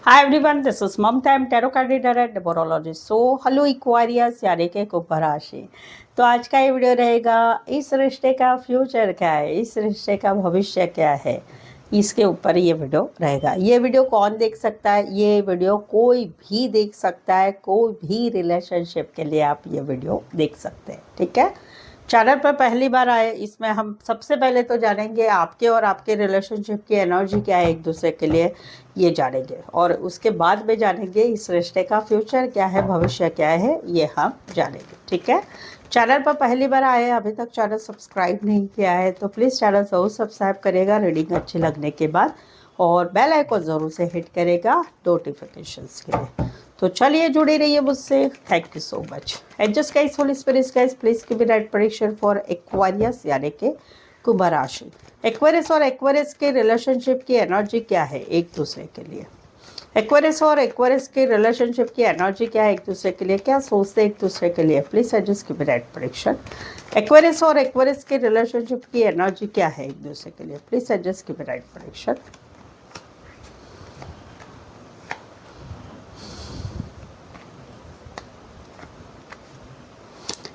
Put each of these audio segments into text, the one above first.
Hi everyone, this is Mamta. I'm tarot card reader and numerologist. So, hello Aquarius यानी कि कुंभ राशि। तो आज का ये वीडियो रहेगा, इस रिश्ते का फ्यूचर क्या है, इस रिश्ते का भविष्य क्या है, इसके ऊपर ये वीडियो रहेगा। ये वीडियो कौन देख सकता है? ये वीडियो कोई भी देख सकता है, कोई भी रिलेशनशिप के लिए आप ये वीडियो देख सकते हैं, ठीक है। चैनल पर पहली बार आए, इसमें हम सबसे पहले तो जानेंगे आपके और आपके रिलेशनशिप की एनर्जी क्या है एक दूसरे के लिए, ये जानेंगे। और उसके बाद में जानेंगे इस रिश्ते का फ्यूचर क्या है, भविष्य क्या है, ये हम जानेंगे, ठीक है। चैनल पर पहली बार आए, अभी तक चैनल सब्सक्राइब नहीं किया है तो प्लीज़ चैनल ज़रूर सब्सक्राइब करेगा रीडिंग अच्छी लगने के बाद, और बेल आइकन ज़रूर से हिट करेगा नोटिफिकेशंस के लिए। तो चलिए जुड़े रहिए मुझसे। Thank you so much. And just guys, holy spirits guys, please give me right prediction for Aquarius यानी कि कुंभ राशि। एक्वेरियस और एक्वेरियस के रिलेशनशिप की एनर्जी क्या है एक दूसरे के लिए? एक्वेरियस और एक्वेरियस के रिलेशनशिप की एनर्जी क्या है एक दूसरे के लिए, क्या सोचते हैं एक दूसरे के लिए? Please just give me right prediction. Aquarius और एक्वेरियस के रिलेशनशिप की एनर्जी क्या है एक दूसरे के लिए? Please just give me right prediction.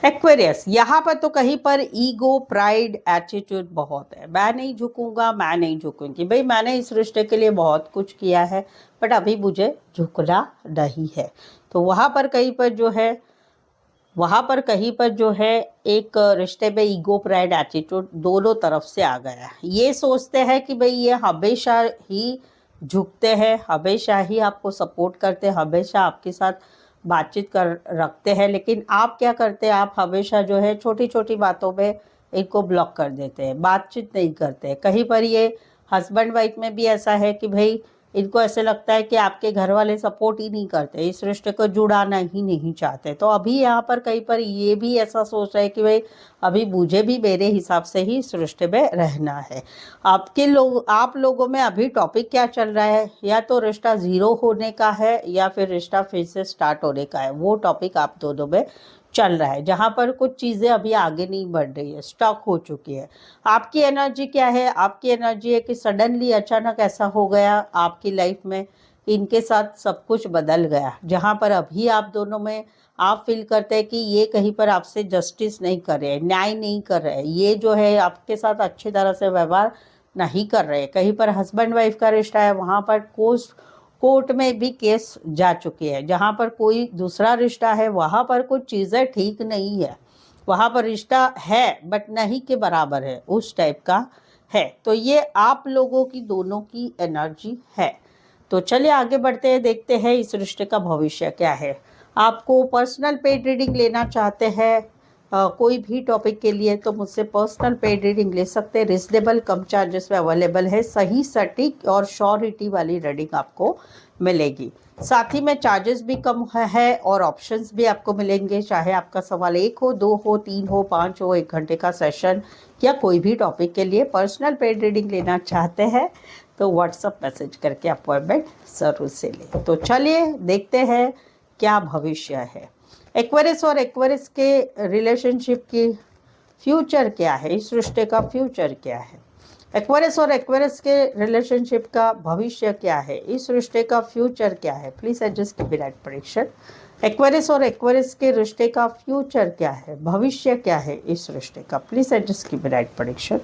Aquarius, यहाँ पर तो कहीं पर ईगो, प्राइड, एटीट्यूड बहुत है। मैं नहीं झुकूंगा, मैं नहीं झुकूंगी। भाई मैंने इस रिश्ते के लिए बहुत कुछ किया है, बट अभी मुझे झुकना नहीं है। तो वहाँ पर कहीं पर जो है, एक रिश्ते में ईगो, प्राइड, एटीट्यूड दोनों तरफ से आ गया है। ये सोचते हैं कि भाई ये हमेशा ही झुकते हैं, हमेशा ही आपको सपोर्ट करते हैं, हमेशा आपके साथ बातचीत कर रखते हैं। लेकिन आप क्या करते हैं, आप हमेशा जो है छोटी छोटी बातों में इनको ब्लॉक कर देते हैं, बातचीत नहीं करते। कहीं पर ये हस्बैंड वाइफ में भी ऐसा है कि भाई इनको ऐसे लगता है कि आपके घर वाले सपोर्ट ही नहीं करते, इस रिश्ते को जुड़ाना ही नहीं चाहते। तो अभी यहाँ पर कहीं पर ये भी ऐसा सोच रहे हैं कि भाई अभी मुझे भी मेरे हिसाब से ही इस रिश्ते में रहना है। आप लोगों में अभी टॉपिक क्या चल रहा है, या तो रिश्ता ज़ीरो होने का है या फिर रिश्ता फिर से स्टार्ट होने का है। वो टॉपिक आप दोनों में चल रहा है, जहाँ पर कुछ चीज़ें अभी आगे नहीं बढ़ रही है, स्टॉक हो चुकी है। आपकी एनर्जी क्या है? आपकी एनर्जी है कि सडनली अचानक ऐसा हो गया आपकी लाइफ में, इनके साथ सब कुछ बदल गया, जहाँ पर अभी आप दोनों में आप फील करते हैं कि ये कहीं पर आपसे जस्टिस नहीं कर रहे, न्याय नहीं कर रहे, ये जो है आपके साथ अच्छी तरह से व्यवहार नहीं कर रहे। कहीं पर हस्बैंड वाइफ का रिश्ता है, वहाँ पर कोर्ट में भी केस जा चुकी है। जहाँ पर कोई दूसरा रिश्ता है, वहाँ पर कुछ चीज़ें ठीक नहीं है, वहाँ पर रिश्ता है बट नहीं के बराबर है, उस टाइप का है। तो ये आप लोगों की दोनों की एनर्जी है। तो चलिए आगे बढ़ते हैं, देखते हैं इस रिश्ते का भविष्य क्या है। आपको पर्सनल पेड रीडिंग लेना चाहते हैं कोई भी टॉपिक के लिए, तो मुझसे पर्सनल पेड रीडिंग ले सकते हैं। रिजनेबल कम चार्जेस में अवेलेबल है, सही सटीक और श्योरिटी वाली रीडिंग आपको मिलेगी। साथ ही में चार्जेस भी कम है और ऑप्शंस भी आपको मिलेंगे, चाहे आपका सवाल 1 हो, 2 हो, 3 हो, 5 हो, 1 घंटे का सेशन या कोई भी टॉपिक के लिए पर्सनल पेड रीडिंग लेना चाहते हैं तो व्हाट्सअप मैसेज करके अपॉइंटमेंट ज़रूर से लें। तो चलिए देखते हैं क्या भविष्य है। एक्वेरियस और एक्वेरियस के रिलेशनशिप की फ्यूचर क्या है, इस रिश्ते का फ्यूचर क्या है? एक्वेरियस और एक्वेरियस के रिलेशनशिप का भविष्य क्या है, इस रिश्ते का फ्यूचर क्या है? Please adjust give me right prediction. Aquarius और एक्वेरियस के रिश्ते का फ्यूचर क्या है, भविष्य क्या है इस रिश्ते का? Please adjust give me right prediction.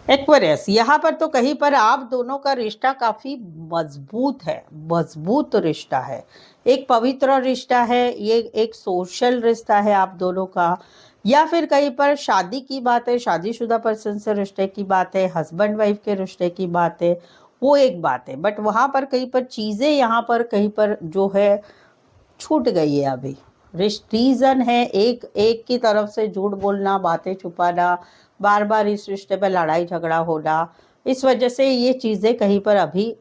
Aquarius, यहाँ पर तो कहीं पर आप दोनों का रिश्ता काफी मजबूत है, मजबूत रिश्ता है, एक पवित्र रिश्ता है, ये एक सोशल रिश्ता है आप दोनों का। या फिर कहीं पर शादी की बात है, शादीशुदा पर्सन से रिश्ते की बात है, हस्बैंड वाइफ के रिश्ते की बात है, वो एक बात है। बट वहाँ पर कहीं पर चीज़ें यहाँ पर कहीं पर जो है छूट गई है अभी। रीज़न है एक एक की तरफ से झूठ बोलना, बातें छुपाना, बार बार इस रिश्ते पर लड़ाई झगड़ा होना, इस वजह से ये चीज़ें कहीं पर अभी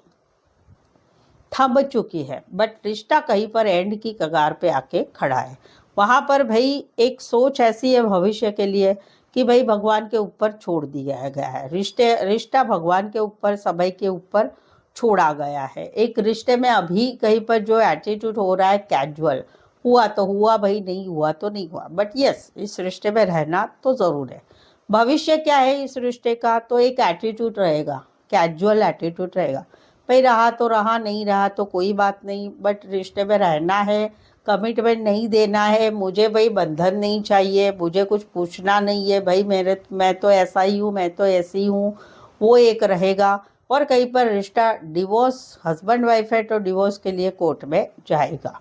थम चुकी है। बट रिश्ता कहीं पर एंड की कगार पे आके खड़ा है। वहाँ पर भाई एक सोच ऐसी है भविष्य के लिए कि भाई भगवान के ऊपर छोड़ दिया गया है, रिश्ता भगवान के ऊपर, समय के ऊपर छोड़ा गया है। एक रिश्ते में अभी कहीं पर जो एटीट्यूड हो रहा है कैजुअल, हुआ तो हुआ भाई, नहीं हुआ तो नहीं हुआ, बट यस इस रिश्ते में रहना तो ज़रूर है। भविष्य क्या है इस रिश्ते का, तो एक एटीट्यूड रहेगा, कैजुअल एटीट्यूड रहेगा। भाई रहा तो रहा, नहीं रहा तो कोई बात नहीं, बट रिश्ते में रहना है, कमिटमेंट नहीं देना है, मुझे भाई बंधन नहीं चाहिए, मुझे कुछ पूछना नहीं है भाई, मैं तो ऐसा ही हूँ, मैं तो ऐसी हूँ, वो एक रहेगा। और कहीं पर रिश्ता डिवोर्स, हस्बैंड वाइफ है तो डिवोर्स के लिए कोर्ट में जाएगा,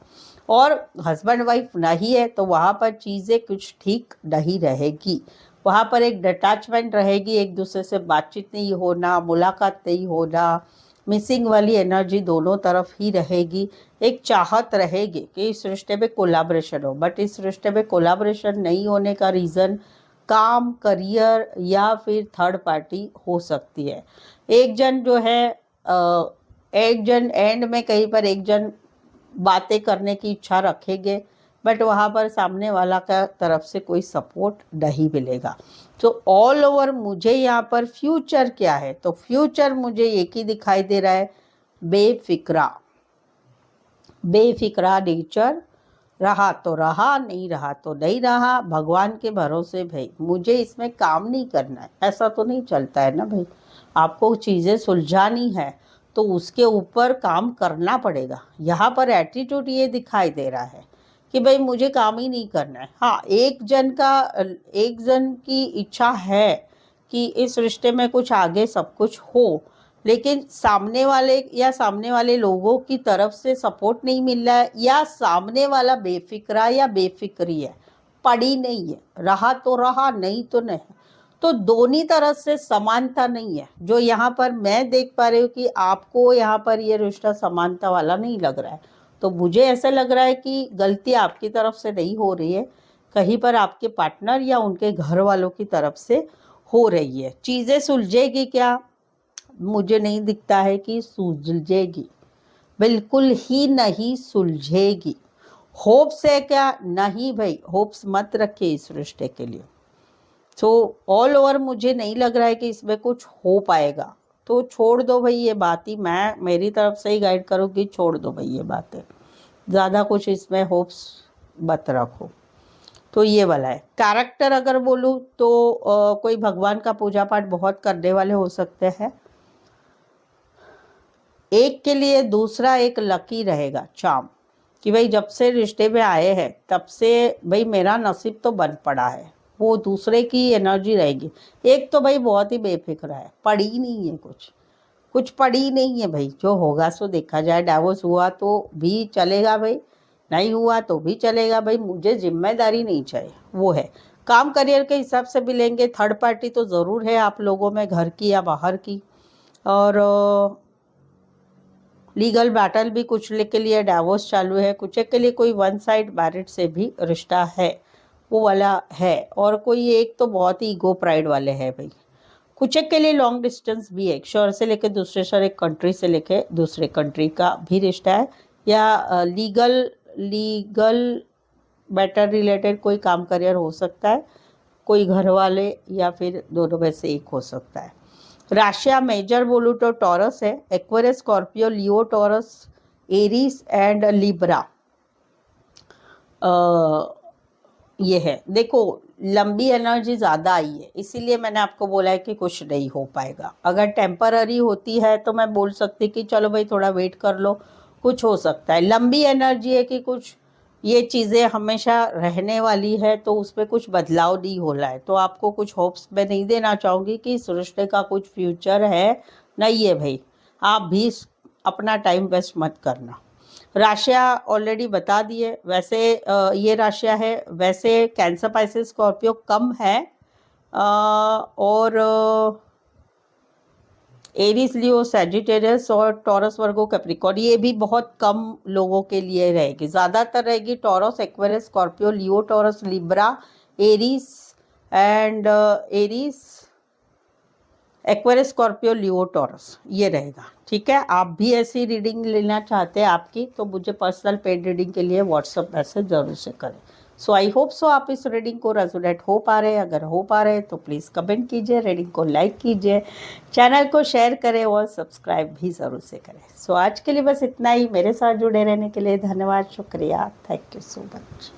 और हस्बैंड वाइफ नहीं है तो वहाँ पर चीज़ें कुछ ठीक नहीं रहेगी, वहाँ पर एक डिटैचमेंट रहेगी, एक दूसरे से बातचीत नहीं होना, मुलाकात नहीं होना, मिसिंग वाली एनर्जी दोनों तरफ ही रहेगी। एक चाहत रहेगी कि इस रिश्ते में कोलैबोरेशन हो, बट इस रिश्ते में कोलैबोरेशन नहीं होने का रीज़न काम, करियर या फिर थर्ड पार्टी हो सकती है। एक जन जो है एक जन एंड में कहीं पर एक जन बातें करने की इच्छा रखेंगे, बट वहाँ पर सामने वाला का तरफ से कोई सपोर्ट नहीं मिलेगा। तो ऑल ओवर मुझे यहाँ पर फ्यूचर क्या है, तो फ्यूचर मुझे एक ही दिखाई दे रहा है, बेफिक्रा, बेफिक्रा नेचर, रहा तो रहा, नहीं रहा तो नहीं रहा, भगवान के भरोसे भाई, मुझे इसमें काम नहीं करना है, ऐसा तो नहीं चलता है ना भाई। आपको चीज़ें सुलझानी है तो उसके ऊपर काम करना पड़ेगा। यहाँ पर एटीट्यूड ये दिखाई दे रहा है कि भाई मुझे काम ही नहीं करना है। हाँ, एक जन की इच्छा है कि इस रिश्ते में कुछ आगे सब कुछ हो, लेकिन सामने वाले लोगों की तरफ से सपोर्ट नहीं मिल रहा है, या सामने वाला बेफिक्रा या बेफिक्री है, पड़ी नहीं है, रहा तो रहा, नहीं तो नहीं। तो दोनों तरफ से समानता नहीं है, जो यहाँ पर मैं देख पा रही हूँ कि आपको यहाँ पर ये रिश्ता समानता वाला नहीं लग रहा है। तो मुझे ऐसा लग रहा है कि गलती आपकी तरफ से नहीं हो रही है, कहीं पर आपके पार्टनर या उनके घर वालों की तरफ से हो रही है। चीज़ें सुलझेगी क्या, मुझे नहीं दिखता है कि सुलझेगी, बिल्कुल ही नहीं सुलझेगी। होप्स है क्या, नहीं भाई, होप्स मत रखिए इस रिश्ते के लिए। तो ऑल ओवर मुझे नहीं लग रहा है कि इसमें कुछ हो पाएगा, तो छोड़ दो भाई ये बात ही, मैं मेरी तरफ से ही गाइड करूँगी, छोड़ दो भाई ये बातें, ज़्यादा कुछ इसमें होप्स मत रखो। तो ये वाला है। कैरेक्टर अगर बोलूँ तो कोई भगवान का पूजा पाठ बहुत करने वाले हो सकते हैं, एक के लिए दूसरा एक लकी रहेगा चार्म, कि भाई जब से रिश्ते में आए हैं तब से भाई मेरा नसीब तो बन पड़ा है, वो दूसरे की एनर्जी रहेगी। एक तो भाई बहुत ही बेफिक्र है, पड़ी नहीं है, कुछ पड़ी नहीं है भाई, जो होगा सो देखा जाए, डाइवोर्स हुआ तो भी चलेगा भाई, नहीं हुआ तो भी चलेगा भाई, मुझे जिम्मेदारी नहीं चाहिए, वो है। काम करियर के हिसाब से भी लेंगे, थर्ड पार्टी तो ज़रूर है आप लोगों में, घर की या बाहर की, और लीगल बैटल भी कुछ के लिए डाइवोर्स चालू है, कुछ के लिए कोई वन साइड मैरिज से भी रिश्ता है, वो वाला है, और कोई एक तो बहुत ही ईगो प्राइड वाले है भाई। कुछ के लिए लॉन्ग डिस्टेंस भी है, एक शहर से लेकर दूसरे शहर, एक कंट्री से लेकर दूसरे कंट्री का भी रिश्ता है, या लीगल मैटर रिलेटेड कोई काम करियर हो सकता है, कोई घर वाले या फिर दोनों में से एक हो सकता है। राशिया मेजर बोलूँ तो टॉरस है, Aquarius, Scorpio, Leo, taurus, Aries and Libra, ये है। देखो लंबी एनर्जी ज़्यादा आई है, इसीलिए मैंने आपको बोला है कि कुछ नहीं हो पाएगा। अगर टेम्पररी होती है तो मैं बोल सकती कि चलो भाई थोड़ा वेट कर लो, कुछ हो सकता है। लंबी एनर्जी है कि कुछ ये चीज़ें हमेशा रहने वाली है, तो उस पर कुछ बदलाव नहीं हो रहा है, तो आपको कुछ होप्स मैं नहीं देना चाहूँगी कि इस रिश्ते का कुछ फ्यूचर है, नहीं है भाई। आप भी अपना टाइम वेस्ट मत करना। राशिया ऑलरेडी बता दिए, वैसे ये राशिया है, वैसे कैंसर, पाइसेस, स्कॉर्पियो कम है, और एरीज, लियो, सैजिटेरियस और टॉरस, वर्गो, कैप्रिकॉर्न ये भी बहुत कम लोगों के लिए रहेगी, ज़्यादातर रहेगी taurus, Aquarius, Scorpio, Leo, taurus, Libra, Aries and Aquarius, Scorpio, Leo, taurus, ये रहेगा। ठीक है, आप भी ऐसी रीडिंग लेना चाहते हैं आपकी, तो मुझे पर्सनल पेड रीडिंग के लिए व्हाट्सअप मैसेज जरूर से करें। सो आई होप सो आप इस रीडिंग को रेजोनेट हो पा रहे हैं, अगर हो पा रहे हैं तो प्लीज़ कमेंट कीजिए, रीडिंग को लाइक कीजिए, चैनल को शेयर करें और सब्सक्राइब भी ज़रूर से करें। सो आज के लिए बस इतना ही, मेरे साथ जुड़े रहने के लिए धन्यवाद, शुक्रिया, थैंक यू सो मच।